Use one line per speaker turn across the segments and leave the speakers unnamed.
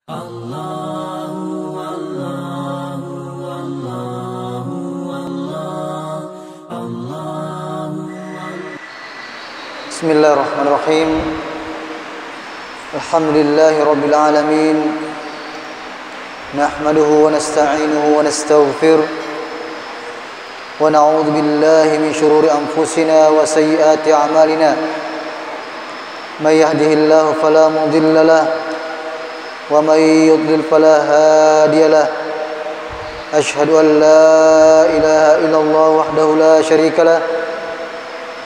Bismillahirrahmanirrahim. Alhamdulillahi rabbil alamin. Nahmaduhu wa nasta'inuhu wa nastaghfir. Wa na'udzu billahi min shururi anfusina wa sayyiati a'malina. May yahdihillahu fala mudilla lahu wa may yudlil fala hadiya lahu. Ashhadu an la ilaha illallah wahdahu la syarika lahu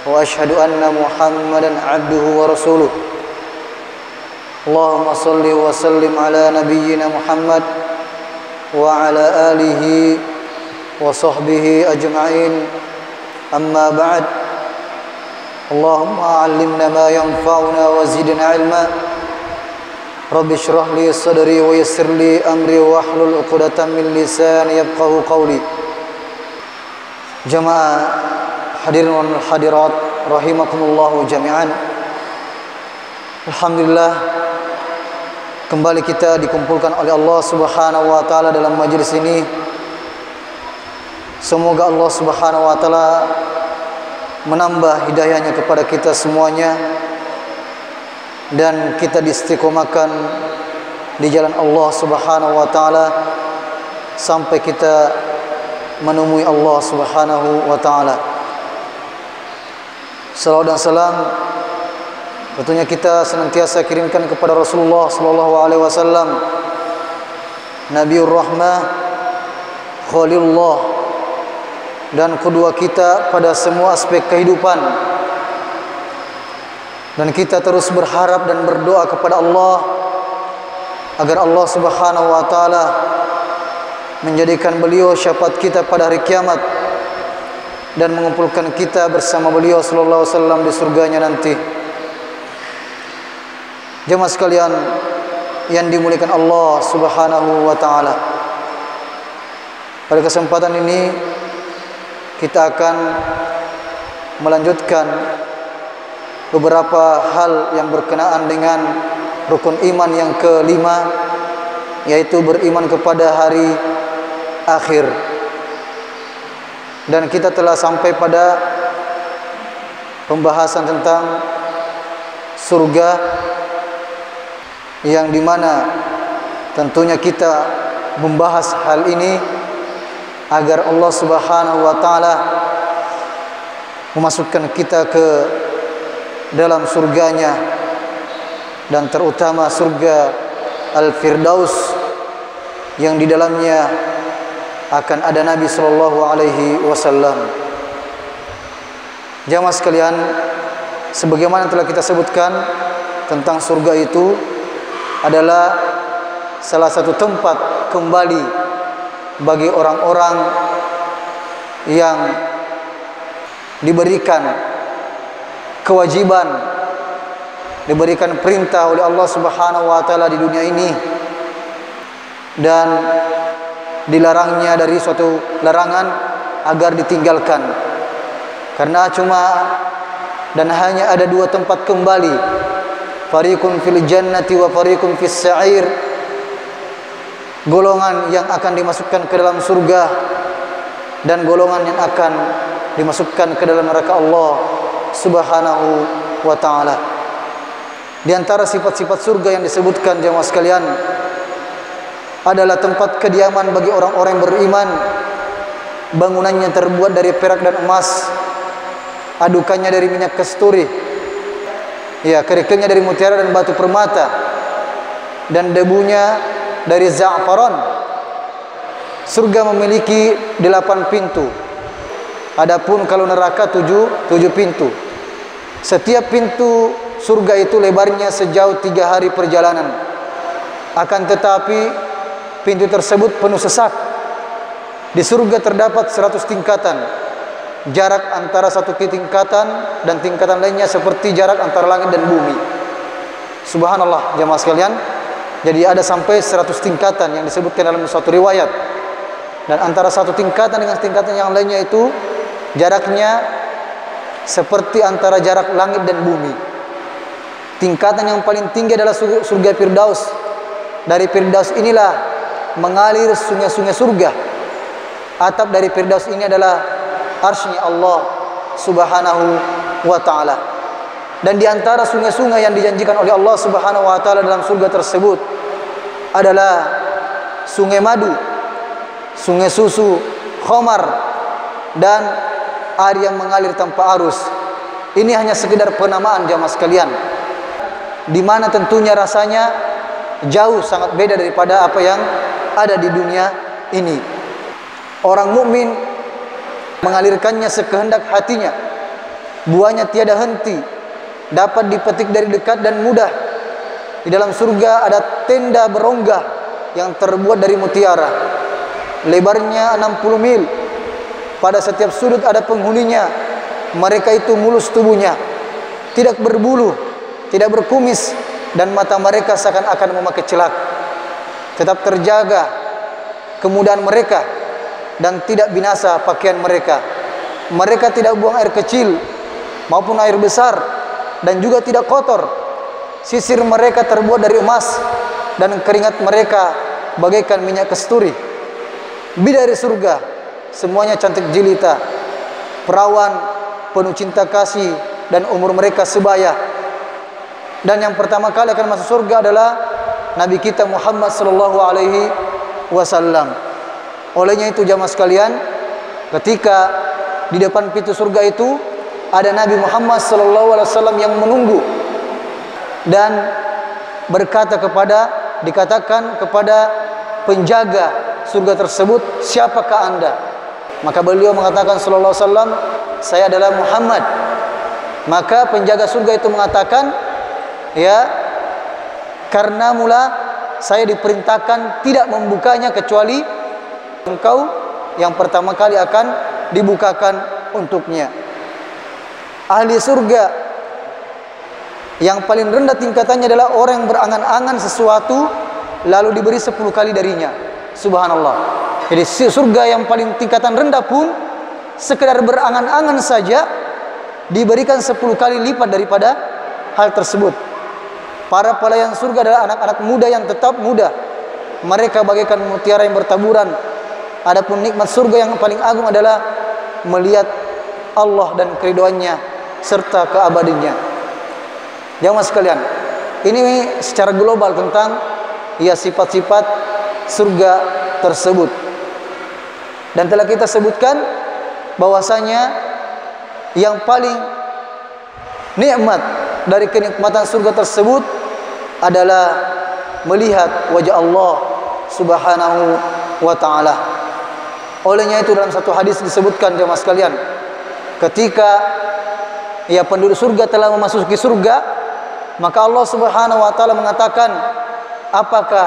wa ashhadu anna Muhammadan abduhu wa rasuluh. Allahumma salli wa sallim ala nabiyyina Muhammad wa ala alihi wa sahbihi ajma'in. Amma ba'd. Allahumma 'allimna ma yanfa'una wa zidna 'ilma. Rabbi shrah li sadri wa yassir li amri wa hlul 'uqdatam min lisani yafqahu qawli. Jamaah hadirin wal hadirat rahimakumullah jami'an. Alhamdulillah, kembali kita dikumpulkan oleh Allah Subhanahu wa taala dalam majelis ini. Semoga Allah Subhanahu wa taala menambah hidayahnya kepada kita semuanya dan kita diistiqomahkan di jalan Allah Subhanahu wa taala sampai kita menemui Allah Subhanahu wa taala. Salawat dan salam tentunya kita senantiasa kirimkan kepada Rasulullah sallallahu alaihi wasallam, Nabiur Rahmah, Khalilullah, dan kedua kita pada semua aspek kehidupan. Dan kita terus berharap dan berdoa kepada Allah agar Allah Subhanahu wa taala menjadikan beliau syafaat kita pada hari kiamat dan mengumpulkan kita bersama beliau sallallahu alaihi wasallam di surganya nanti. Jemaah sekalian yang dimuliakan Allah Subhanahu wa taala, pada kesempatan ini kita akan melanjutkan beberapa hal yang berkenaan dengan rukun iman yang kelima, yaitu beriman kepada hari akhir. Dan kita telah sampai pada pembahasan tentang surga, yang dimana tentunya kita membahas hal ini agar Allah Subhanahu wa taala memasukkan kita ke dalam surganya, dan terutama surga Al-Firdaus yang di dalamnya akan ada Nabi sallallahu alaihi wasallam. Jamaah sekalian, sebagaimana telah kita sebutkan, tentang surga itu adalah salah satu tempat kembali bagi orang-orang yang diberikan kewajiban, diberikan perintah oleh Allah Subhanahu wa taala di dunia ini dan dilarangnya dari suatu larangan agar ditinggalkan. Karena cuma dan hanya ada dua tempat kembali, fariqun fil jannati wa fariqun fis sa'ir, golongan yang akan dimasukkan ke dalam surga dan golongan yang akan dimasukkan ke dalam neraka Allah Subhanahu wa taala. Di antara sifat-sifat surga yang disebutkan jemaah sekalian adalah tempat kediaman bagi orang-orang yang beriman. Bangunannya terbuat dari perak dan emas, adukannya dari minyak kasturi, ya, kerikilnya dari mutiara dan batu permata, dan debunya dari za'faran. Surga memiliki 8 pintu. Adapun kalau neraka 7 pintu. Setiap pintu surga itu lebarnya sejauh 3 hari perjalanan. Akan tetapi pintu tersebut penuh sesak. Di surga terdapat 100 tingkatan. Jarak antara satu tingkatan dan tingkatan lainnya seperti jarak antara langit dan bumi. Subhanallah jemaah sekalian. Jadi ada sampai 100 tingkatan yang disebutkan dalam suatu riwayat. Dan antara satu tingkatan dengan tingkatan yang lainnya itu jaraknya seperti antara jarak langit dan bumi. Tingkatan yang paling tinggi adalah surga Firdaus, dari Firdaus inilah mengalir sungai-sungai surga. Atap dari Firdaus ini adalah arsy-Nya Allah Subhanahu wa ta'ala. Dan di antara sungai-sungai yang dijanjikan oleh Allah Subhanahu wa ta'ala dalam surga tersebut adalah sungai madu, sungai susu, khamar, dan air yang mengalir tanpa arus. Ini hanya sekedar penamaan jamaah sekalian, di mana tentunya rasanya jauh sangat beda daripada apa yang ada di dunia ini. Orang mukmin mengalirkannya sekehendak hatinya, buahnya tiada henti, dapat dipetik dari dekat dan mudah. Di dalam surga ada tenda berongga yang terbuat dari mutiara, lebarnya 60 mil. Pada setiap sudut ada penghuninya. Mereka itu mulus tubuhnya, tidak berbulu, tidak berkumis, dan mata mereka seakan-akan memakai celak. Tetap terjaga kemudahan mereka dan tidak binasa pakaian mereka. Mereka tidak buang air kecil maupun air besar, dan juga tidak kotor. Sisir mereka terbuat dari emas, dan keringat mereka bagaikan minyak kasturi. Bidadari surga semuanya cantik jelita, perawan, penuh cinta kasih, dan umur mereka sebaya. Dan yang pertama kali akan masuk surga adalah Nabi kita Muhammad sallallahu alaihi wasallam. Olehnya itu jamaah sekalian, ketika di depan pintu surga itu ada Nabi Muhammad sallallahu alaihi wasallam yang menunggu dan dikatakan kepada penjaga surga tersebut, "Siapakah Anda?" Maka beliau mengatakan sallallahu alaihi wasallam, "Saya adalah Muhammad." Maka penjaga surga itu mengatakan, "Ya, karena mula saya diperintahkan tidak membukanya kecuali engkau yang pertama kali akan dibukakan untuknya." Ahli surga yang paling rendah tingkatannya adalah orang yang berangan-angan sesuatu lalu diberi 10 kali darinya. Subhanallah. Jadi surga yang paling tingkatan rendah pun sekedar berangan-angan saja diberikan 10 kali lipat daripada hal tersebut. Para pelayan surga adalah anak-anak muda yang tetap muda. Mereka bagaikan mutiara yang bertaburan. Adapun nikmat surga yang paling agung adalah melihat Allah dan keridhaannya serta keabadiannya. Jamaah sekalian, ini secara global tentang sifat-sifat surga tersebut. Dan telah kita sebutkan bahwasanya yang paling nikmat dari kenikmatan surga tersebut adalah melihat wajah Allah Subhanahu wa ta'ala. Olehnya itu dalam satu hadis disebutkan jemaah sekalian, ketika penduduk surga telah memasuki surga, maka Allah Subhanahu wa ta'ala mengatakan, "Apakah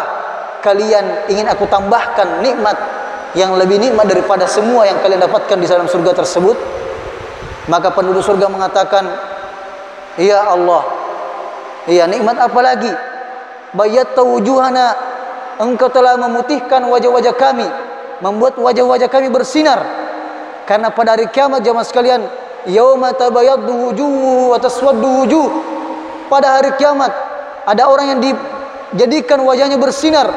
kalian ingin aku tambahkan nikmat yang lebih nikmat daripada semua yang kalian dapatkan di dalam surga tersebut?" Maka penduduk surga mengatakan, "Ya Allah, nikmat apa lagi? Bayatta wujuhana, engkau telah memutihkan wajah-wajah kami, membuat wajah-wajah kami bersinar." Karena pada hari kiamat jamaah sekalian, yauma tabayyaddu wujuh wa taswaddu wujuh. Pada hari kiamat ada orang yang dijadikan wajahnya bersinar,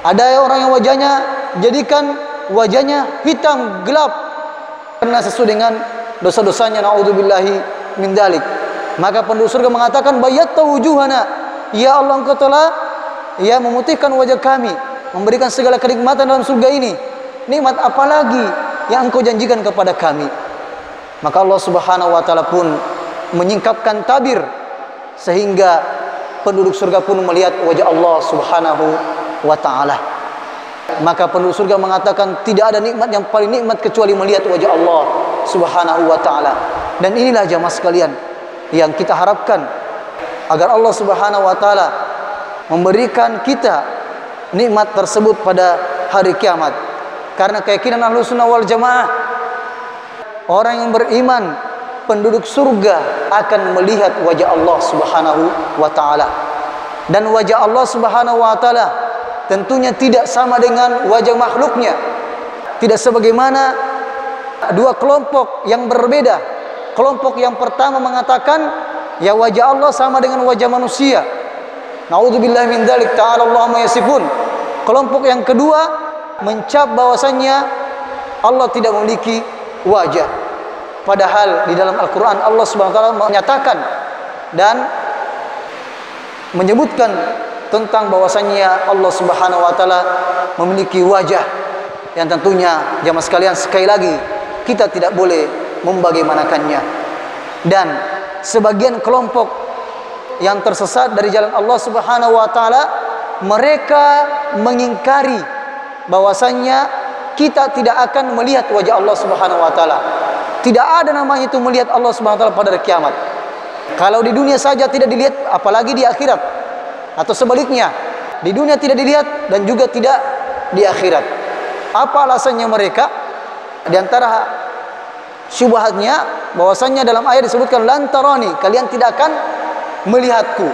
ada orang yang wajahnya jadikan wajahnya hitam gelap karena sesuai dengan dosa-dosanya, naudzubillahi min dzalik. Maka penduduk surga mengatakan, "Bayatta wujuhana, ya Allah, engkau telah memutihkan wajah kami, memberikan segala kenikmatan dalam surga ini. Nikmat apa lagi yang engkau janjikan kepada kami?" Maka Allah Subhanahu wa ta'ala pun menyingkapkan tabir sehingga penduduk surga pun melihat wajah Allah Subhanahu wa ta'ala. Maka penduduk surga mengatakan, tidak ada nikmat yang paling nikmat kecuali melihat wajah Allah Subhanahu wa ta'ala. Dan inilah jamaah sekalian yang kita harapkan, agar Allah Subhanahu wa ta'ala memberikan kita nikmat tersebut pada hari kiamat. Karena keyakinan Ahlus Sunnah wal Jamaah, orang yang beriman penduduk surga akan melihat wajah Allah Subhanahu wa ta'ala. Dan wajah Allah Subhanahu wa ta'ala tentunya tidak sama dengan wajah makhluknya. Tidak sebagaimana dua kelompok yang berbeda. Kelompok yang pertama mengatakan, ya wajah Allah sama dengan wajah manusia. Nauzubillahi min dzalik, ta'ala Allahu ma yasifun. Kelompok yang kedua mencap bahwasannya Allah tidak memiliki wajah. Padahal di dalam Al-Qur'an Allah Subhanahu wa taala menyatakan dan menyebutkan tentang bahwasannya Allah Subhanahu wa taala memiliki wajah, yang tentunya jamaah sekalian sekali lagi kita tidak boleh membagaimanakannya. Dan sebagian kelompok yang tersesat dari jalan Allah Subhanahu wa taala, mereka mengingkari bahwasannya kita tidak akan melihat wajah Allah Subhanahu wa taala. Tidak ada namanya itu melihat Allah Subhanahu wa taala pada hari kiamat. Kalau di dunia saja tidak dilihat, apalagi di akhirat. Atau sebaliknya, di dunia tidak dilihat dan juga tidak di akhirat. Apa alasannya mereka? Di antara syubhatnya bahwasannya dalam ayat disebutkan lan tarani, kalian tidak akan melihatku.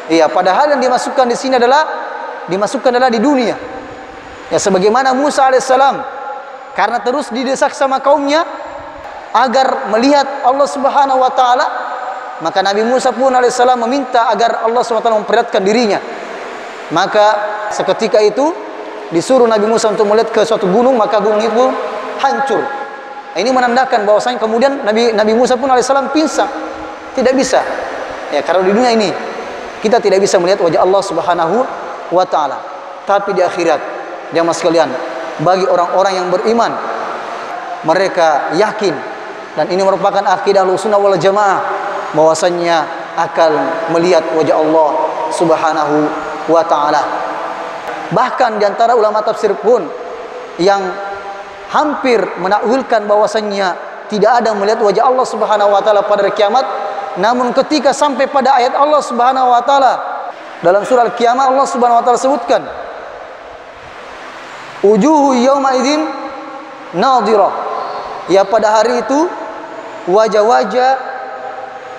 Iya, padahal yang dimasukkan di sini adalah di dunia. Ya, sebagaimana Musa alaihissalam karena terus didesak sama kaumnya agar melihat Allah Subhanahu wa taala, maka Nabi Musa pun alaihissalam meminta agar Allah Subhanahu wa taala memperlihatkan dirinya. Maka seketika itu disuruh Nabi Musa untuk melihat ke suatu gunung, maka gunung itu hancur. Ini menandakan bahwasanya kemudian Nabi Musa pun alaihissalam pingsan. Tidak bisa. Ya, kalau di dunia ini kita tidak bisa melihat wajah Allah Subhanahu wa taala. Tapi di akhirat, jamaah sekalian, bagi orang-orang yang beriman, mereka yakin, dan ini merupakan akidah Ahlussunnah wal Jamaah, bahwasannya akan melihat wajah Allah Subhanahu wa taala. Bahkan di antara ulama tafsir pun yang hampir menakwilkan bahwasannya tidak ada melihat wajah Allah Subhanahu wa taala pada hari kiamat. Namun ketika sampai pada ayat Allah Subhanahu wa taala dalam surah Al-Qiyamah, Allah Subhanahu wa taala sebutkan wujuhu yauma idzin nadhirah. Ya, pada hari itu wajah-wajah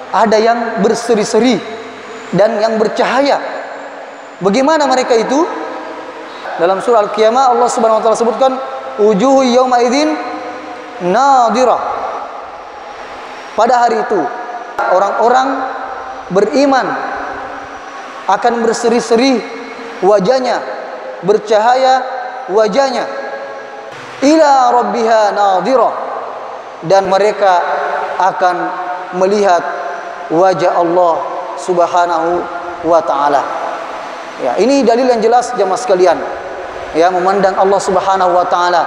ada yang berseri-seri dan yang bercahaya. Bagaimana mereka itu? Dalam surah Al-Qiyamah Allah Subhanahu wa taala sebutkan wujuhu yauma idzin nadhirah. Pada hari itu orang-orang beriman akan berseri-seri wajahnya, bercahaya wajahnya, ila rabbiha nadhirah, dan mereka akan melihat wajah Allah Subhanahu wa taala. Ya, ini dalil yang jelas jemaah sekalian. Ya, memandang Allah Subhanahu wa taala.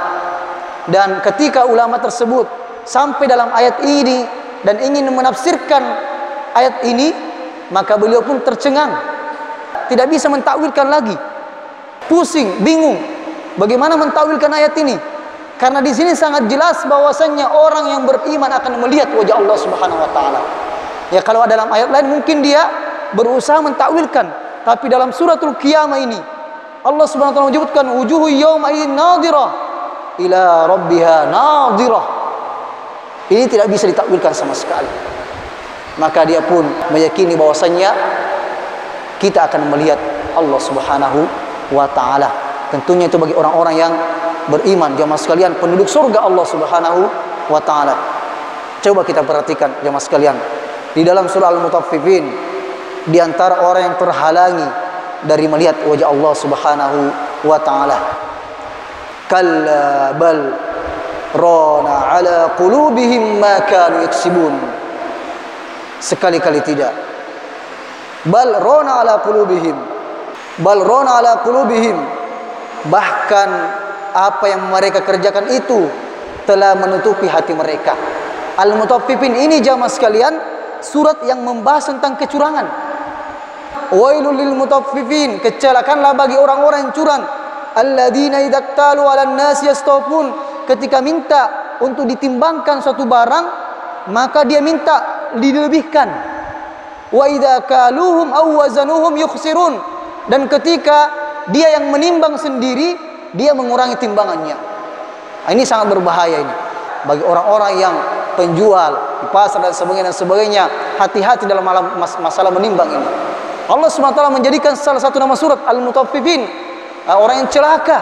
Dan ketika ulama tersebut sampai dalam ayat ini dan ingin menafsirkan ayat ini, maka beliau pun tercengang, tidak bisa mentakwilkan lagi, pusing, bingung bagaimana mentakwilkan ayat ini, karena di sini sangat jelas bahwasannya orang yang beriman akan melihat wajah Allah Subhanahu wa taala. Ya, kalau dalam ayat lain mungkin dia berusaha mentakwilkan, tapi dalam suratul Qiyamah ini Allah Subhanahu wa taala menyebutkan wujuhu yauma idzin nadhirah ila rabbiha nadhirah. Ini tidak bisa ditakwilkan sama sekali. Maka dia pun meyakini bahwasannya kita akan melihat Allah Subhanahu wa taala. Tentunya itu bagi orang-orang yang beriman, jamaah sekalian, penduduk surga Allah Subhanahu wa taala. Coba kita perhatikan jamaah sekalian, di dalam surah Al-Mutaffifin, di antara orang yang terhalangi dari melihat wajah Allah Subhanahu wa taala, kalla bal rana ala qulubihim ma kanu yaksibun. Sekali-kali tidak. Bal rana ala qulubihim, bal rana ala qulubihim, bahkan apa yang mereka kerjakan itu telah menutupi hati mereka. Al-Mutaffifin ini jamaah sekalian surat yang membahas tentang kecurangan. Wailul lil mutaffifin, kecelakanlah bagi orang-orang yang curang. Alladzina idza talu 'alan nas yastawfun, ketika minta untuk ditimbangkan suatu barang maka dia minta dilebihkan. Wa idza kaluhum aw wazanuhum yukhsirun, dan ketika dia yang menimbang sendiri dia mengurangi timbangannya. Ini sangat berbahaya ini bagi orang-orang yang penjual di pasar dan sebagainya. Hati-hati dalam masalah menimbang ini. Allah SWT menjadikan salah satu nama surat Al-Mutaffifin, orang yang celaka,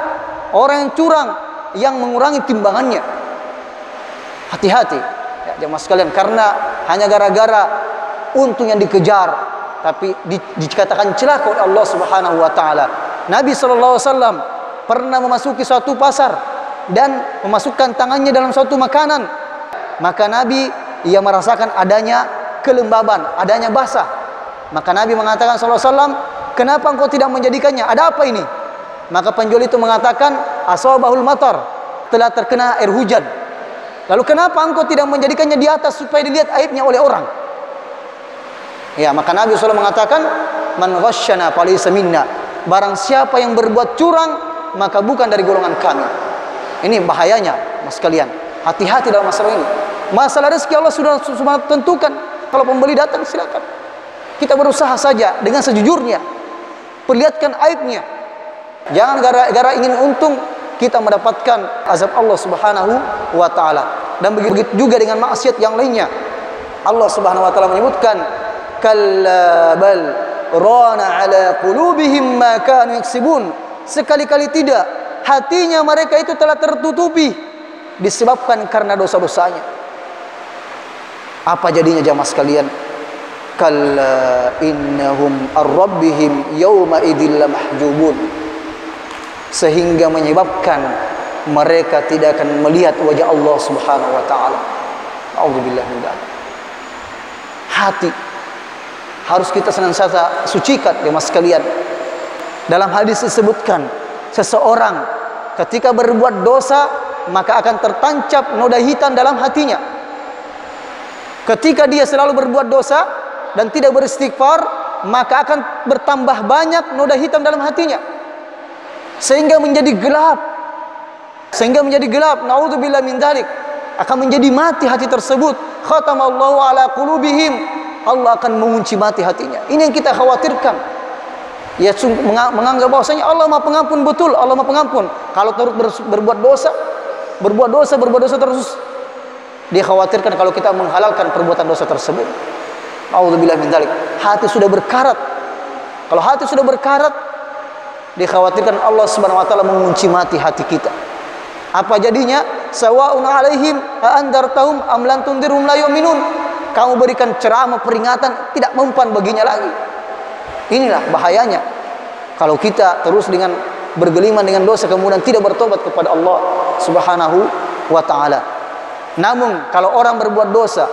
orang yang curang, yang mengurangi timbangannya. Hati-hati ya jemaah sekalian, karena hanya gara-gara untung yang dikejar, tapi dikatakan celaka oleh Allah Subhanahu wa taala. Nabi sallallahu alaihi wasallam pernah memasuki suatu pasar dan memasukkan tangannya dalam suatu makanan. Maka Nabi ia merasakan adanya kelembaban, adanya basah. Maka Nabi mengatakan sallallahu alaihi wasallam, "Kenapa engkau tidak menjadikannya? Ada apa ini?" Maka penjual itu mengatakan, "Asabahul matar," telah terkena air hujan. Lalu kenapa engkau tidak menjadikannya di atas supaya dilihat aibnya oleh orang? Ya, maka Nabi SAW mengatakan, "Man ghasyana falaysa minna." Barang siapa yang berbuat curang, maka bukan dari golongan kami. Ini bahayanya, Mas sekalian. Hati-hati dalam masalah ini. Masalah rezeki Allah sudah tentukan. Kalau pembeli datang silakan. Kita berusaha saja dengan sejujurnya. Perlihatkan aibnya. Jangan gara-gara ingin untung kita mendapatkan azab Allah Subhanahu wa taala. Dan begitu juga dengan maksiat yang lainnya. Allah Subhanahu wa taala menyebutkan, "Kalla bal rana ala qulubihim ma kanu yaksibun." Sekali-kali tidak, hatinya mereka itu telah tertutupi disebabkan karena dosa-dosanya. Apa jadinya jamaah sekalian? Kalla innahum ar-rabbihim yawma idzil lamahjubun. Sehingga menyebabkan mereka tidak akan melihat wajah Allah Subhanahu wa taala. A'udzubillah min dzalik. Hati harus kita senantiasa sucikan, jemaah sekalian. Dalam hadis disebutkan, seseorang ketika berbuat dosa maka akan tertancap noda hitam dalam hatinya. Ketika dia selalu berbuat dosa dan tidak beristighfar, maka akan bertambah banyak noda hitam dalam hatinya, sehingga menjadi gelap. Naudzubillah min dzalik. Akan menjadi mati hati tersebut. Khatamallahu ala qulubihim. Allah akan mengunci mati hatinya. Ini yang kita khawatirkan. Ya, menganggap bahwasanya Allah Maha Pengampun, betul, Allah Maha Pengampun. Kalau terus berbuat dosa terus, dia khawatirkan kalau kita menghalalkan perbuatan dosa tersebut. Naudzubillah min dzalik. Hati sudah berkarat. Kalau hati sudah berkarat, dikhawatirkan Allah Subhanahu wa taala mengunci mati hati kita. Apa jadinya? Sawa'un 'alaihim a andartahum am lam tundirhum la yu'minun. Kamu berikan ceramah peringatan, tidak mempan baginya lagi. Inilah bahayanya kalau kita terus dengan bergeliman dengan dosa kemudian tidak bertobat kepada Allah Subhanahu wa taala. Namun kalau orang berbuat dosa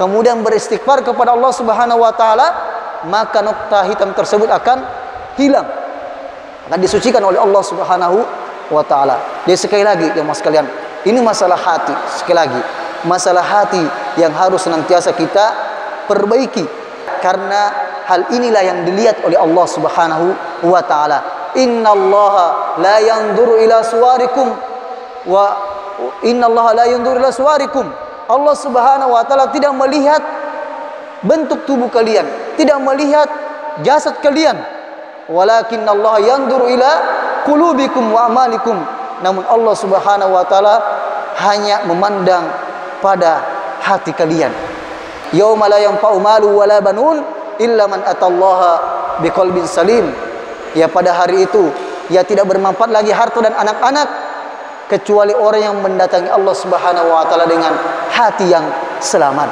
kemudian beristighfar kepada Allah Subhanahu wa taala, maka nokta hitam tersebut akan hilang, akan disucikan oleh Allah Subhanahu wa taala. Jadi sekali lagi jemaah sekalian, ini masalah hati. Sekali lagi, masalah hati yang harus senantiasa kita perbaiki, karena hal inilah yang dilihat oleh Allah Subhanahu wa taala. Innallaha la yanzuru ila suwarikum wa innallaha la yanzuru ila suwarikum. Allah Subhanahu wa taala tidak melihat bentuk tubuh kalian, tidak melihat jasad kalian. Walakinnallaha yanzuru ila qulubikum wa amalikum. Namun Allah Subhanahu wa taala hanya memandang pada hati kalian. Yauma la yanfa'u malu wala banun illa man atallaha biqalbin salim. Ya, pada hari itu ya tidak bermanfaat lagi harta dan anak-anak kecuali orang yang mendatangi Allah Subhanahu wa taala dengan hati yang selamat.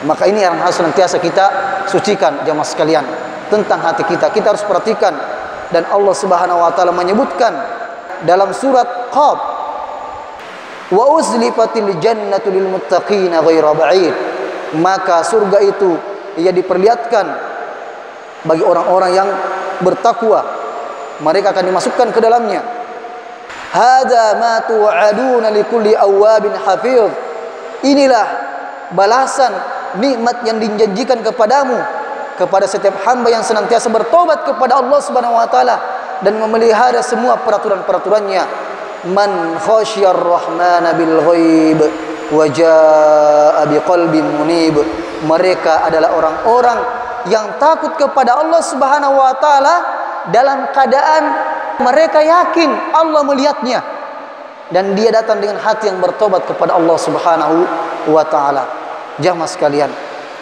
Maka ini yang harus senantiasa kita sucikan jamaah sekalian tentang hati kita. Kita harus perhatikan, dan Allah Subhanahu wa taala menyebutkan dalam surat Qaf, wa uzlifatil jannatu lil muttaqina ghaira ba'id. Maka surga itu ia diperlihatkan bagi orang-orang yang bertakwa, mereka akan dimasukkan ke dalamnya. Hadza ma tu'aduna likulli awwabin hafiz. Inilah balasan nikmat yang dijanjikan kepadamu, kepada setiap hamba yang senantiasa bertobat kepada Allah Subhanahu wa taala dan memelihara semua peraturan-peraturannya. Man khasyar rahmana bil ghaib wa jaa biqalbin munib. Mereka adalah orang-orang yang takut kepada Allah Subhanahu wa taala dalam keadaan mereka yakin Allah melihatnya, dan dia datang dengan hati yang bertobat kepada Allah Subhanahu wa taala. Jamaah sekalian,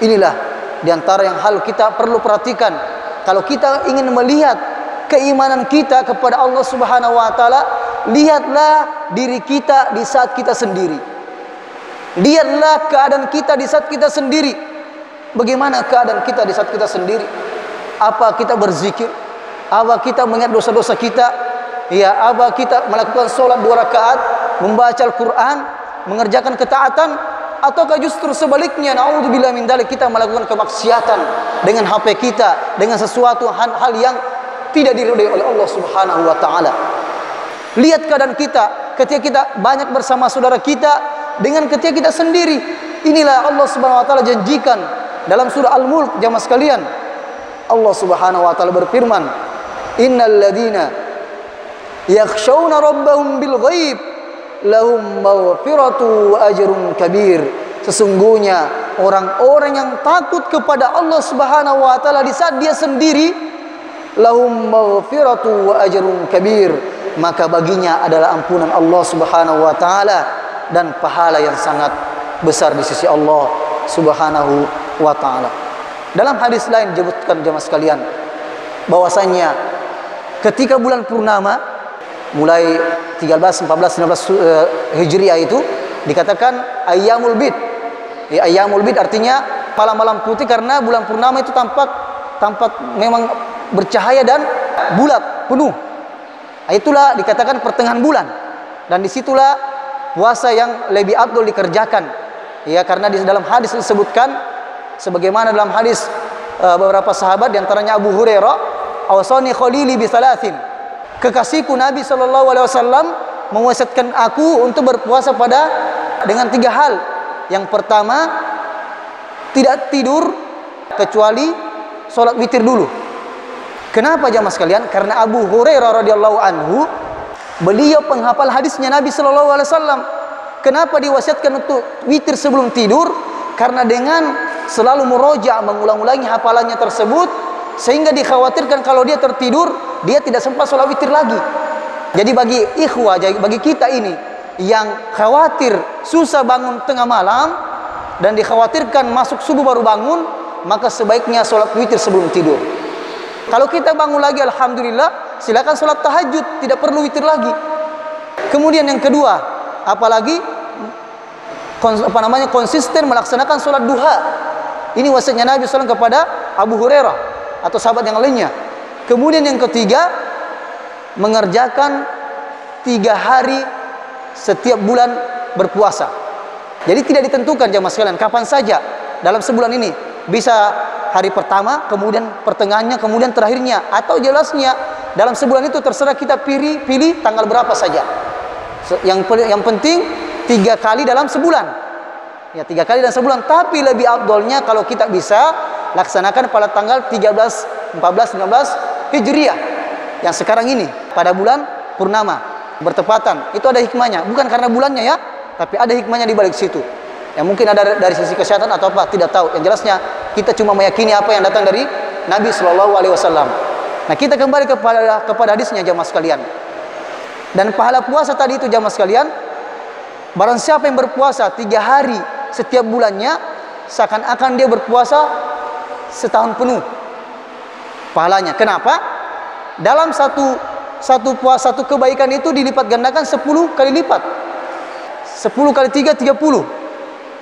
inilah di antara yang hal kita perlu perhatikan. Kalau kita ingin melihat keimanan kita kepada Allah Subhanahu wa taala, lihatlah diri kita di saat kita sendiri. Lihatlah keadaan kita di saat kita sendiri. Bagaimana keadaan kita di saat kita sendiri? Apa kita berzikir? Apa kita mengingat dosa-dosa kita? Ya, apa kita melakukan sholat 2 rakaat, membaca Al-Quran, mengerjakan ketaatan? Ataukah justru sebaliknya, na'udzubillah min dzalik, kita melakukan kemaksiatan dengan HP kita, dengan sesuatu hal yang tidak diridhai oleh Allah Subhanahu wa taala. Lihat keadaan kita ketika kita banyak bersama saudara kita dengan ketika kita sendiri. Inilah Allah Subhanahu wa taala janjikan dalam surah Al-Mulk, jamaah sekalian. Allah Subhanahu wa taala berfirman, "Innal ladzina yakhshawna rabbahum bil ghaib lahum maghfiratu wa ajrun kabir." Sesungguhnya orang-orang yang takut kepada Allah Subhanahu wa taala di saat dia sendiri, lahum maghfiratu wa ajrun kabir, maka baginya adalah ampunan Allah Subhanahu wa taala dan pahala yang sangat besar di sisi Allah Subhanahu wa taala. Dalam hadis lain disebutkan jemaah sekalian bahwasanya ketika bulan purnama mulai 13, 14, 16 Hijriah itu dikatakan ayyamul bid. Ayyamul bid artinya malam-malam putih karena bulan purnama itu tampak memang bercahaya dan bulat penuh. Itulah dikatakan pertengahan bulan, dan disitulah puasa yang lebih afdol dikerjakan. Ya, karena di dalam hadis disebutkan sebagaimana dalam hadis beberapa sahabat, diantaranya Abu Hurairah, awsani khalili bi thalathin, kekasihku Nabi SAW mewasiatkan aku untuk berpuasa dengan 3 hal. Yang pertama, tidak tidur kecuali sholat witir dulu. Kenapa jamaah sekalian? Karena Abu Hurairah radhiyallahu anhu, beliau penghafal hadisnya Nabi SAW. Kenapa diwasiatkan untuk witir sebelum tidur? Karena dengan selalu muroja, mengulang-ulangi hafalannya tersebut, sehingga dikhawatirkan kalau dia tertidur, dia tidak sempat sholat witir lagi. Jadi bagi ikhwah, bagi kita ini yang khawatir susah bangun tengah malam dan dikhawatirkan masuk subuh baru bangun, maka sebaiknya sholat witir sebelum tidur. Kalau kita bangun lagi, alhamdulillah, silakan sholat tahajud, tidak perlu witir lagi. Kemudian yang kedua, apalagi konsisten melaksanakan sholat duha. Ini wasiatnya Nabi SAW kepada Abu Hurairah atau sahabat yang lainnya. Kemudian yang ketiga, mengerjakan 3 hari setiap bulan berpuasa. Jadi tidak ditentukan jamaah sekalian kapan saja dalam sebulan ini, bisa hari pertama, kemudian pertengahannya, kemudian terakhirnya, atau jelasnya dalam sebulan itu terserah kita pilih tanggal berapa saja. Yang penting 3 kali dalam sebulan. Ya, 3 kali dalam sebulan, tapi lebih afdolnya kalau kita bisa laksanakan pada tanggal 13, 14, 15 Hijriah yang sekarang ini, pada bulan purnama bertepatan. Itu ada hikmahnya, bukan karena bulannya ya, tapi ada hikmahnya di balik situ. Ya, mungkin ada dari sisi kesehatan atau apa, tidak tahu. Yang jelasnya kita cuma meyakini apa yang datang dari Nabi SAW. Nah, kita kembali kepada hadisnya jamaah sekalian. Dan pahala puasa tadi itu jamaah sekalian, barang siapa yang berpuasa 3 hari setiap bulannya, seakan-akan dia berpuasa setahun penuh pahalanya. Kenapa? Dalam satu kebaikan itu dilipat gandakan 10 kali lipat. 10 kali 3, 30.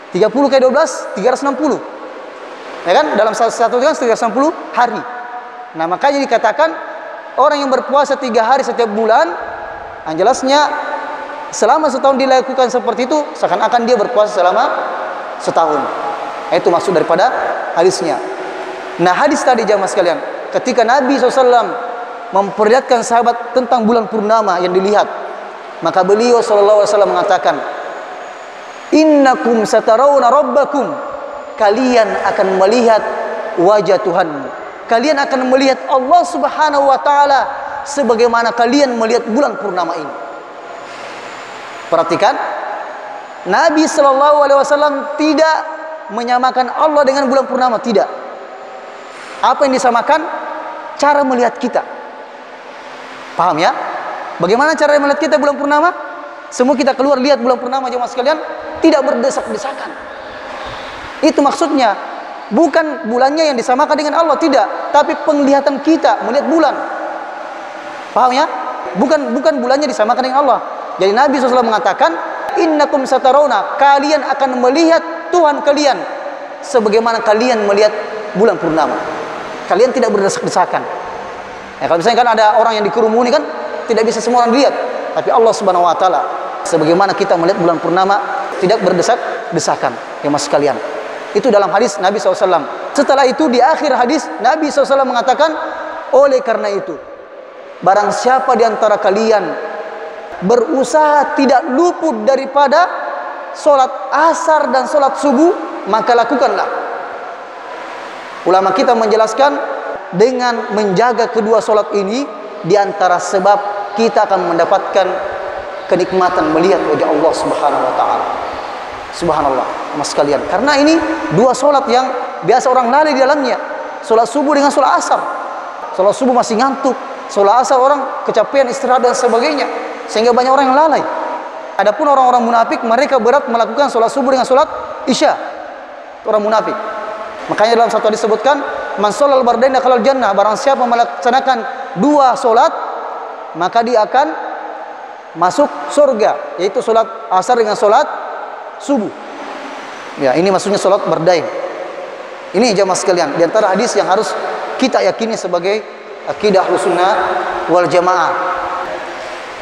30 kali 12, 360. Ya kan? Dalam satu kan 360 hari. Nah, makanya dikatakan orang yang berpuasa 3 hari setiap bulan, yang jelasnya selama setahun dilakukan seperti itu, seakan-akan dia berpuasa selama setahun. Itu maksud daripada hadisnya. Nah, hadis tadi jamaah sekalian, ketika Nabi SAW memperlihatkan sahabat tentang bulan purnama yang dilihat, maka beliau SAW mengatakan, innakum satarawna rabbakum, kalian akan melihat wajah Tuhanmu, kalian akan melihat Allah Subhanahu wa taala sebagaimana kalian melihat bulan purnama ini. Perhatikan, Nabi SAW tidak menyamakan Allah dengan bulan purnama, tidak. Apa yang disamakan? Cara melihat kita. Paham ya? Bagaimana cara melihat kita bulan purnama? Semua kita keluar lihat bulan purnama jemaah sekalian, tidak berdesak-desakan. Itu maksudnya. Bukan bulannya yang disamakan dengan Allah, tidak, tapi penglihatan kita melihat bulan. Paham ya? Bukan bulannya disamakan dengan Allah. Jadi Nabi SAW mengatakan, innakum satarawna, kalian akan melihat Tuhan kalian sebagaimana kalian melihat bulan purnama. kalian tidak berdesak-desakan. Ya, kalau misalnya kan ada orang yang dikerumuni kan tidak bisa semua orang lihat, tapi Allah Subhanahu wa taala sebagaimana kita melihat bulan purnama tidak berdesak-desakan, ya mas sekalian. Itu dalam hadis Nabi SAW. Setelah itu di akhir hadis Nabi SAW mengatakan, oleh karena itu barang siapa di antara kalian berusaha tidak luput daripada solat asar dan solat subuh, maka lakukanlah. Ulama kita menjelaskan dengan menjaga kedua solat ini di antara sebab kita akan mendapatkan kenikmatan melihat wajah Allah Subhanahu wa taala. Subhanallah, mas sekalian. Karena ini dua solat yang biasa orang lalai di dalamnya. Solat subuh dengan solat asar. Solat subuh masih ngantuk, solat asar orang kecapean, istirahat dan sebagainya, sehingga banyak orang yang lalai. Adapun orang-orang munafik, mereka berat melakukan solat subuh dengan solat isya. Orang munafik. Makanya dalam satu hadis disebutkan, man sholal bardain dakhalal jannah, barang siapa melaksanakan dua solat, maka dia akan masuk surga, yaitu solat asar dengan solat subuh. Ya, ini maksudnya solat bardain. Ini jamaah sekalian, di antara hadis yang harus kita yakini sebagai akidah Ahlussunnah wal Jamaah.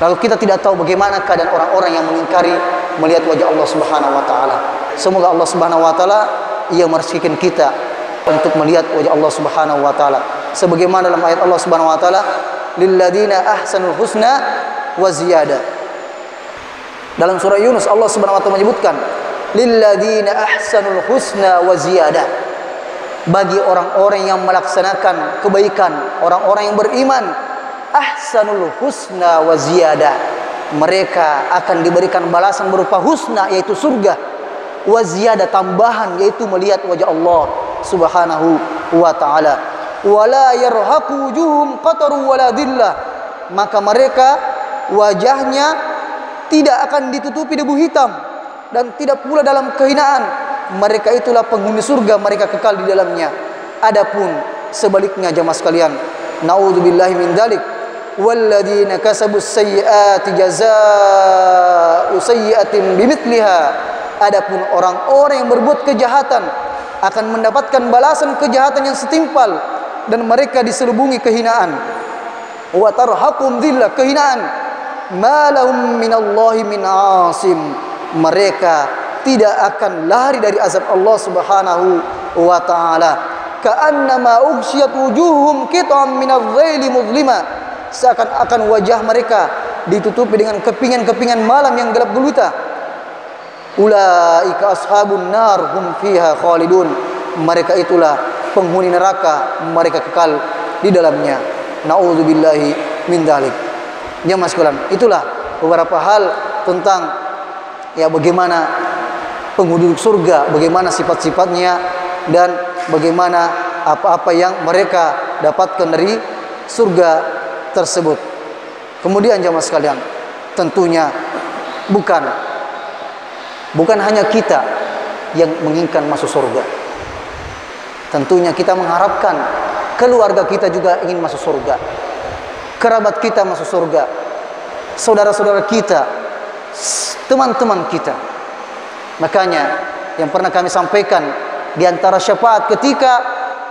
Lalu kita tidak tahu bagaimana keadaan orang-orang yang mengingkari melihat wajah Allah Subhanahu wa taala. Semoga Allah Subhanahu wa taala ia merezekikan kita untuk melihat wajah Allah Subhanahu wa taala. Sebagaimana dalam ayat Allah Subhanahu wa taala, lilladzina ahsanul husna wa ziyadah. Dalam surah Yunus Allah Subhanahu wa taala menyebutkan lilladzina ahsanul husna wa ziyadah. Bagi orang-orang yang melaksanakan kebaikan, orang-orang yang beriman, ahsanul husna wa ziyadah, mereka akan diberikan balasan berupa husna, yaitu surga, wa ziyadah, tambahan, yaitu melihat wajah Allah Subhanahu wa taala. Wala yarhaqu wujuhum qataru wala dhillah, maka mereka wajahnya tidak akan ditutupi debu hitam dan tidak pula dalam kehinaan. Mereka itulah penghuni surga, mereka kekal di dalamnya. Adapun sebaliknya jamaah sekalian, naudzubillahi min dzalik, walladzina kasabus sayyiati jazaa'u sayyi'atin bimithliha. Adapun orang-orang yang berbuat kejahatan akan mendapatkan balasan kejahatan yang setimpal, dan mereka diselubungi kehinaan. Wa tarhaqum dhillah, kehinaan. Ma lahum minallahi min 'asim, mereka tidak akan lari dari azab Allah Subhanahu wa taala. Ka'annama ughsyiyat wujuhum qit'am minadh-dhaili mudhlima, seakan-akan wajah mereka ditutupi dengan kepingan-kepingan malam yang gelap gulita. Ulaika ashabun nar hum fiha khalidun, mereka itulah penghuni neraka, mereka kekal di dalamnya. Nauzubillahi min dzalik. Jemaah sekalian, itulah beberapa hal tentang ya bagaimana penghuni surga, bagaimana sifat-sifatnya, dan bagaimana apa-apa yang mereka dapatkan dari surga tersebut. Kemudian jemaah sekalian, tentunya bukan hanya kita yang menginginkan masuk surga. Tentunya kita mengharapkan keluarga kita juga ingin masuk surga, kerabat kita masuk surga, saudara-saudara kita, teman-teman kita. Makanya yang pernah kami sampaikan di antara syafaat ketika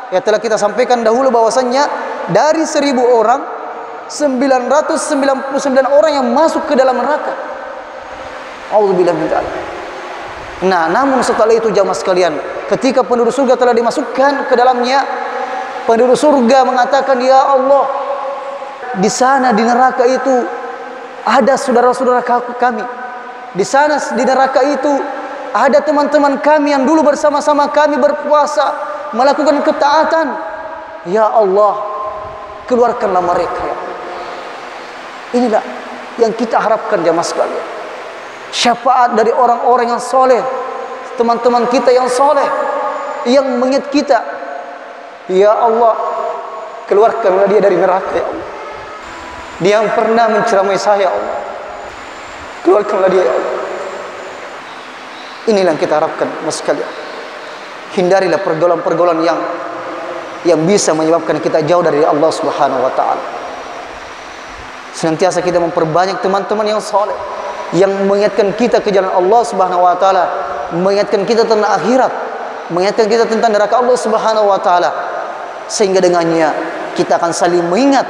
ya telah kita sampaikan dahulu bahwasannya dari 1000 orang 999 orang yang masuk ke dalam neraka. Auzubillah min dzalik. Nah, namun setelah itu jamaah sekalian, ketika penduduk surga telah dimasukkan ke dalamnya, penduduk surga mengatakan, ya Allah, di sana di neraka itu ada saudara-saudara kami. Di sana di neraka itu ada teman-teman kami yang dulu bersama-sama kami berpuasa, melakukan ketaatan. Ya Allah, keluarkanlah mereka. Ya. Inilah yang kita harapkan jamaah sekalian. Syafaat dari orang-orang yang soleh, teman-teman kita yang soleh, yang mengingat kita. Ya Allah, keluarkanlah dia dari neraka. Ya Allah, dia yang pernah menceramai saya. Ya Allah, keluarkanlah dia. Ya Allah. Inilah yang kita harapkan mas sekalian. Hindarilah pergaulan-pergaulan yang bisa menyebabkan kita jauh dari Allah Subhanahu wa taala. Senantiasa kita memperbanyak teman-teman yang saleh, yang mengingatkan kita ke jalan Allah Subhanahu wa taala, mengingatkan kita tentang akhirat, mengingatkan kita tentang neraka Allah Subhanahu wa taala. sehingga dengannya kita akan saling mengingat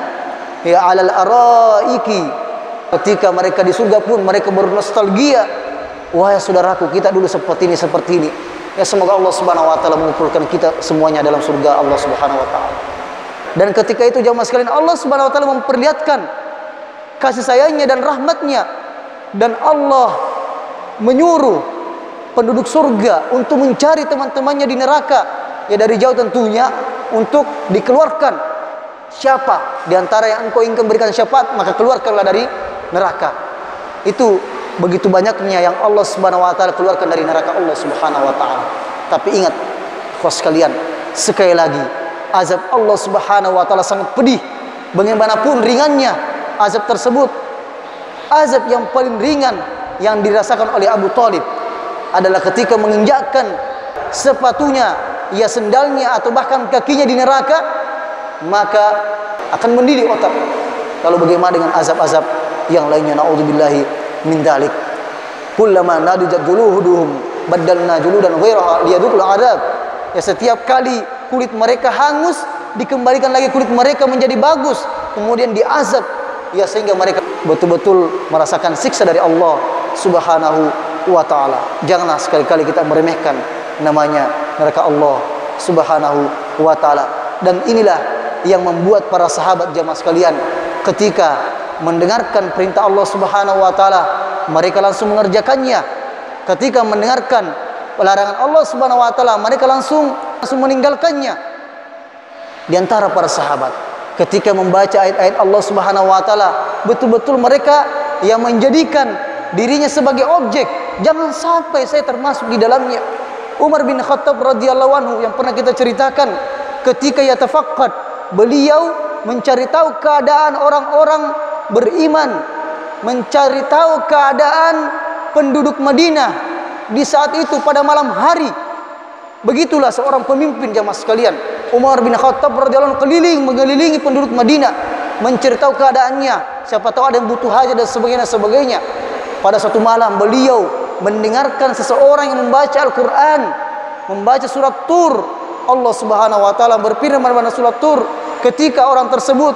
ya alal araiki, ketika mereka di surga pun mereka bernostalgia, wahai saudaraku kita dulu seperti ini. Ya semoga Allah Subhanahu wa taala mengumpulkan kita semuanya dalam surga Allah Subhanahu wa taala. Dan ketika itu jamaah sekalian, Allah Subhanahu wa taala memperlihatkan kasih sayangnya dan rahmatnya, dan Allah menyuruh penduduk surga untuk mencari teman-temannya di neraka, ya dari jauh tentunya, untuk dikeluarkan. Siapa di antara yang engkau ingin berikan syafaat, maka keluarkanlah dari neraka. Itu begitu banyaknya yang Allah Subhanahu wa taala keluarkan dari neraka Allah Subhanahu wa taala. Tapi ingat, kawan sekalian, sekali lagi, azab Allah Subhanahu wa taala sangat pedih. Bagaimanapun ringannya azab tersebut, azab yang paling ringan yang dirasakan oleh Abu Thalib adalah ketika menginjakkan sepatunya, ya sendalnya atau bahkan kakinya di neraka, maka akan mendidih otak. Lalu bagaimana dengan azab-azab yang lainnya? Na'udzubillahi min dzalik. Kullama nadijat juluduhum badalna juludan ghairaha liyadukul adab. Ya setiap kali kulit mereka hangus, dikembalikan lagi kulit mereka menjadi bagus, kemudian diazab, ya sehingga mereka betul-betul merasakan siksa dari Allah Subhanahu wa taala. Janganlah sekali-kali kita meremehkan namanya neraka Allah Subhanahu wa taala. Dan inilah yang membuat para sahabat jamaah sekalian ketika mendengarkan perintah Allah Subhanahu wa taala, mereka langsung mengerjakannya. Ketika mendengarkan larangan Allah Subhanahu wa taala, mereka langsung meninggalkannya. Di antara para sahabat ketika membaca ayat-ayat Allah Subhanahu wa taala, betul-betul mereka yang menjadikan dirinya sebagai objek. Jangan sampai saya termasuk di dalamnya. Umar bin Khattab radhiyallahu anhu yang pernah kita ceritakan, ketika yatafaqqad, beliau mencari tahu keadaan orang-orang beriman, mencari tahu keadaan penduduk Madinah di saat itu pada malam hari. Begitulah seorang pemimpin jamaah sekalian. Umar bin Khattab radhiyallahu anhu mengelilingi penduduk Madinah, mencari tahu keadaannya, siapa tahu ada yang butuh hajat dan sebagainya. Pada suatu malam beliau mendengarkan seseorang yang membaca Al-Quran, membaca surat Tur. Allah Subhanahu wa taala berfirman pada surat Tur, ketika orang tersebut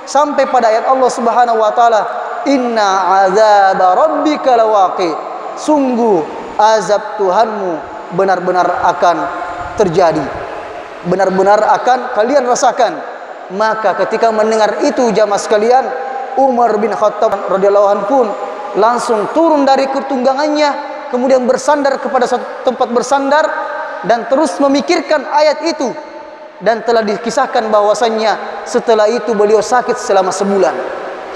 sampai pada ayat Allah Subhanahu wa taala, inna azaba rabbika lawaqi, sungguh azab Tuhanmu benar-benar akan terjadi, benar-benar akan kalian rasakan. Maka ketika mendengar itu jamaah sekalian, Umar bin Khattab radhiyallahu anhu pun langsung turun dari ketunggangannya, kemudian bersandar kepada satu tempat bersandar dan terus memikirkan ayat itu. Dan telah dikisahkan bahwasannya setelah itu beliau sakit selama sebulan.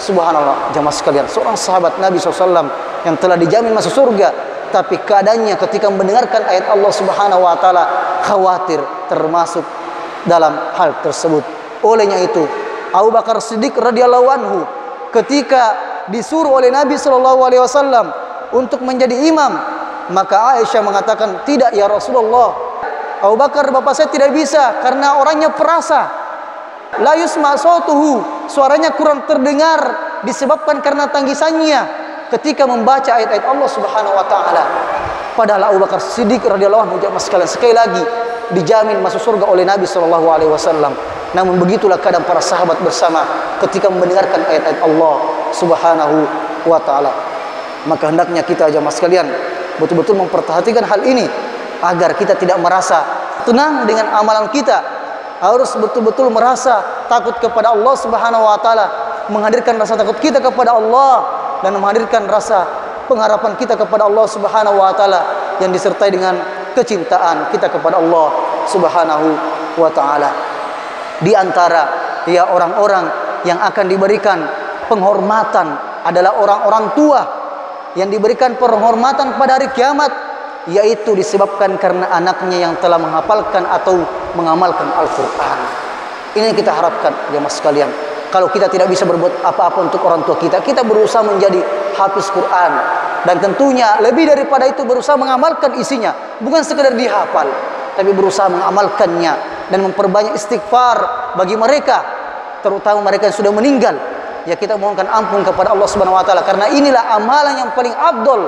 Subhanallah jamaah sekalian, seorang sahabat Nabi SAW yang telah dijamin masuk surga, tapi keadaannya ketika mendengarkan ayat Allah Subhanahu wa taala khawatir termasuk dalam hal tersebut. Olehnya itu Abu Bakar Siddiq radhiyallahu anhu ketika disuruh oleh Nabi SAW untuk menjadi imam, maka Aisyah mengatakan, tidak ya Rasulullah, Abu Bakar bapak saya tidak bisa karena orangnya perasa. La yusma sautuhu, suaranya kurang terdengar disebabkan karena tangisannya ketika membaca ayat-ayat Allah Subhanahu wa taala. Padahal Abu Bakar Siddiq radhiyallahu anhu jamaah sekalian sekali lagi dijamin masuk surga oleh Nabi sallallahu alaihi wasallam. Namun begitulah keadaan para sahabat bersama ketika mendengarkan ayat-ayat Allah Subhanahu wa taala. Maka hendaknya kita jamaah sekalian betul-betul memperhatikan hal ini agar kita tidak merasa tenang dengan amalan kita. Harus betul-betul merasa takut kepada Allah Subhanahu wa taala, menghadirkan rasa takut kita kepada Allah dan menghadirkan rasa pengharapan kita kepada Allah Subhanahu wa taala yang disertai dengan kecintaan kita kepada Allah Subhanahu wa taala. Di antara ya orang-orang yang akan diberikan penghormatan adalah orang-orang tua yang diberikan penghormatan pada hari kiamat, yaitu disebabkan karena anaknya yang telah menghafalkan atau mengamalkan Al-Quran. Ini yang kita harapkan jemaah sekalian. Kalau kita tidak bisa berbuat apa-apa untuk orang tua kita, kita berusaha menjadi hafiz Quran, dan tentunya lebih daripada itu berusaha mengamalkan isinya, bukan sekedar dihafal, tapi berusaha mengamalkannya dan memperbanyak istighfar bagi mereka, terutama mereka yang sudah meninggal. Ya, kita mohonkan ampun kepada Allah Subhanahu wa taala, karena inilah amalan yang paling afdol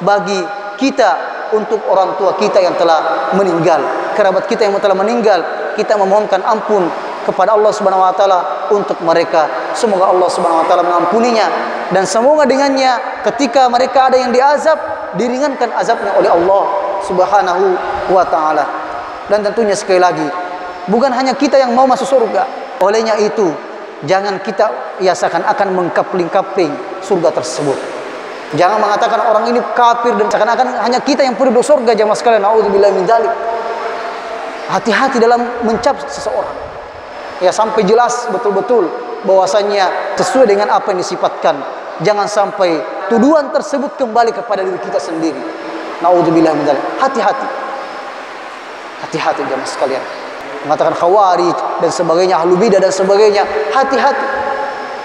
bagi kita untuk orang tua kita yang telah meninggal, kerabat kita yang telah meninggal. Kita memohonkan ampun kepada Allah Subhanahu wa taala untuk mereka. Semoga Allah Subhanahu wa taala mengampuninya, dan semoga dengannya ketika mereka ada yang diazab, diringankan azabnya oleh Allah Subhanahu wa taala. Dan tentunya sekali lagi, bukan hanya kita yang mau masuk surga. Olehnya itu, jangan kita seakan-akan mengkapling-kapling surga tersebut. Jangan mengatakan orang ini kafir dan seakan-akan hanya kita yang perlu surga. Jamaah sekalian, naudzubillah min dzalik. Hati-hati dalam mencap seseorang. Ya, sampai jelas betul-betul bahwasanya sesuai dengan apa yang disifatkan. Jangan sampai tuduhan tersebut kembali kepada diri kita sendiri. Naudzubillah min dzalik. Hati-hati. Hati-hati jamaah sekalian. Mengatakan khawarij dan sebagainya, ahlul bidah dan sebagainya. Hati-hati.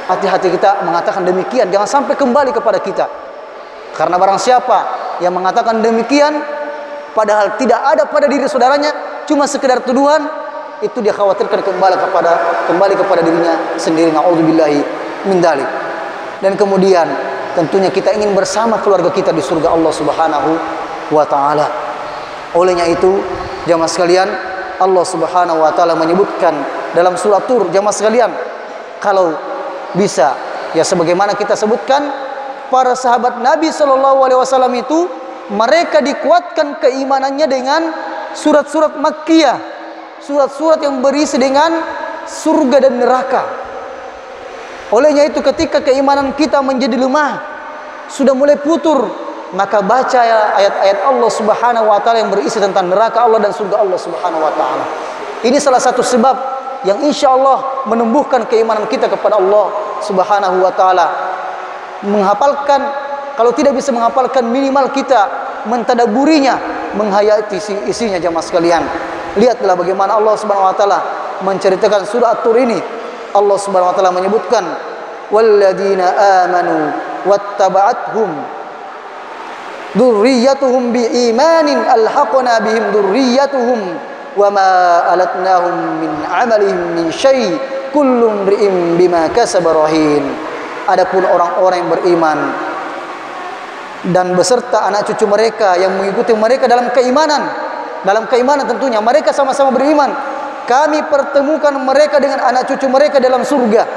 Hati-hati kita mengatakan demikian. Jangan sampai kembali kepada kita. Karena barang siapa yang mengatakan demikian padahal tidak ada pada diri saudaranya, cuma sekedar tuduhan, itu dia khawatirkan kembali kepada dirinya sendiri. Naudzubillahi min dzalik. Dan kemudian tentunya kita ingin bersama keluarga kita di surga Allah Subhanahu wa taala. Olehnya itu, jamaah sekalian, Allah Subhanahu wa taala menyebutkan dalam surah Tur, jamaah sekalian, kalau bisa ya sebagaimana kita sebutkan, para sahabat Nabi sallallahu alaihi wasallam itu mereka dikuatkan keimanannya dengan surat-surat Makkiyah, surat-surat yang berisi dengan surga dan neraka. Olehnya itu, ketika keimanan kita menjadi lemah, sudah mulai putur, maka baca ya ayat-ayat Allah Subhanahu wa taala yang berisi tentang neraka Allah dan surga Allah Subhanahu wa taala. Ini salah satu sebab yang insya Allah menumbuhkan keimanan kita kepada Allah Subhanahu wa taala. Menghafalkan, kalau tidak bisa menghafalkan, minimal kita mentadaburinya, menghayati isinya jamaah sekalian. Lihatlah bagaimana Allah Subhanahu wa taala menceritakan surah At-Tur ini. Allah Subhanahu wa taala menyebutkan, walladzina amanu wattaba'athum dzurriyyatuhum biimanin alhaqna bihim dzurriyyatuhum wama alatnahum min amalihim min syai' kullu imri'in bima kasaba rahin. Adapun orang-orang yang beriman dan beserta anak cucu mereka yang mengikuti mereka dalam keimanan tentunya mereka sama-sama beriman, kami pertemukan mereka dengan anak cucu mereka dalam surga,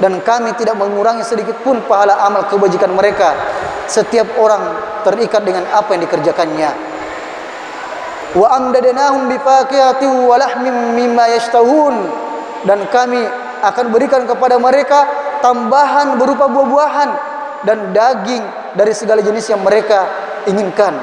dan kami tidak mengurangi sedikit pun pahala amal kebajikan mereka. Setiap orang terikat dengan apa yang dikerjakannya. Wa amdadanahum bifaqihatin wa lahmin mimma yashtahun, dan kami akan berikan kepada mereka tambahan berupa buah-buahan dan daging dari segala jenis yang mereka inginkan.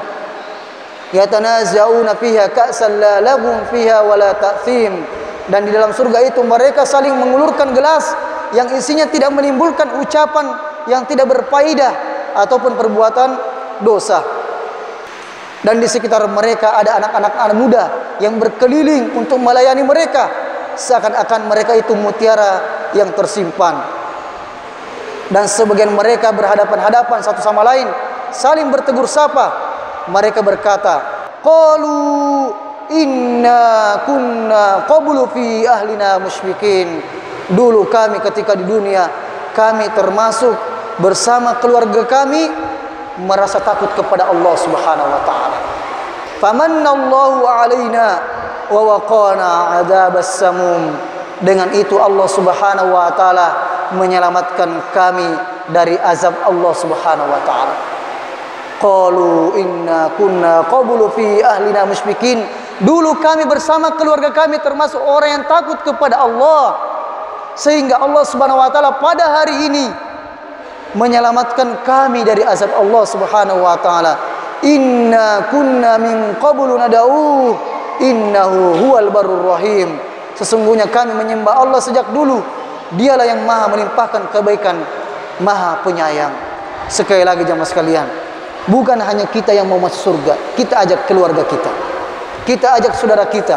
Yatanaza'una fiha ka'san la laghun fiha wala ta'thim, dan di dalam surga itu mereka saling mengulurkan gelas yang isinya tidak menimbulkan ucapan yang tidak berfaedah ataupun perbuatan dosa. Dan di sekitar mereka ada anak-anak muda yang berkeliling untuk melayani mereka, seakan-akan mereka itu mutiara yang tersimpan. Dan sebagian mereka berhadapan-hadapan satu sama lain, saling bertegur sapa. Mereka berkata, qalu inna kunna qablu fi ahlina musyfiqin. Dulu kami ketika di dunia, kami termasuk bersama keluarga kami merasa takut kepada Allah Subhanahu wa taala. Famannallahu alaina wa waqana adzabas samum. Dengan itu Allah Subhanahu wa taala menyelamatkan kami dari azab Allah Subhanahu wa taala. Qalu inna kunna qablu fi ahlina musyfiqin. Dulu kami bersama keluarga kami termasuk orang yang takut kepada Allah, sehingga Allah Subhanahu wa taala pada hari ini menyelamatkan kami dari azab Allah Subhanahu wa taala. Inna kunna min qablu nad'u innahu huwal barur rahim. Sesungguhnya kami menyembah Allah sejak dulu. Dialah yang maha melimpahkan kebaikan, maha penyayang. Sekali lagi jamaah sekalian, bukan hanya kita yang mau masuk surga, kita ajak keluarga kita, kita ajak saudara kita,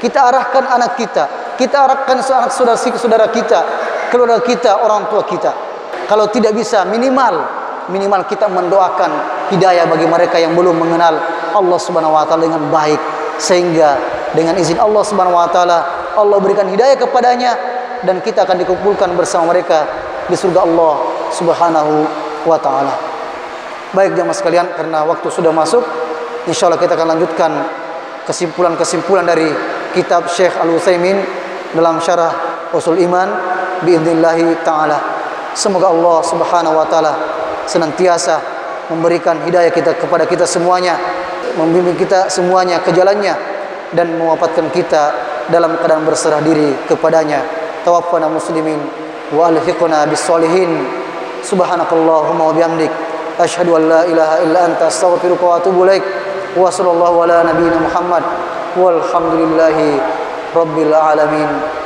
kita arahkan anak kita arahkan anak saudara kita, keluarga kita, orang tua kita. Kalau tidak bisa, minimal kita mendoakan hidayah bagi mereka yang belum mengenal Allah Subhanahu wa taala dengan baik, sehingga dengan izin Allah Subhanahu wa taala Allah berikan hidayah kepadanya, dan kita akan dikumpulkan bersama mereka di surga Allah Subhanahu wa taala. Baik jamaah sekalian, karena waktu sudah masuk, insyaallah kita akan lanjutkan kesimpulan-kesimpulan dari kitab Syekh Al-Utsaimin dalam syarah Ushul Iman biidznillah taala. Semoga Allah Subhanahu wa taala senantiasa memberikan hidayah kepada kita semuanya, membimbing kita semuanya ke jalannya, dan mewafatkan kita dalam keadaan berserah diri kepadanya. Tawaffana muslimin wa alhiqna bis solihin. Subhanakallahumma wa bihamdik, asyhadu an la ilaha illa anta, astaghfiruka wa atubu ilaik. Wa sallallahu ala nabiyyina Muhammad walhamdulillahi rabbil alamin.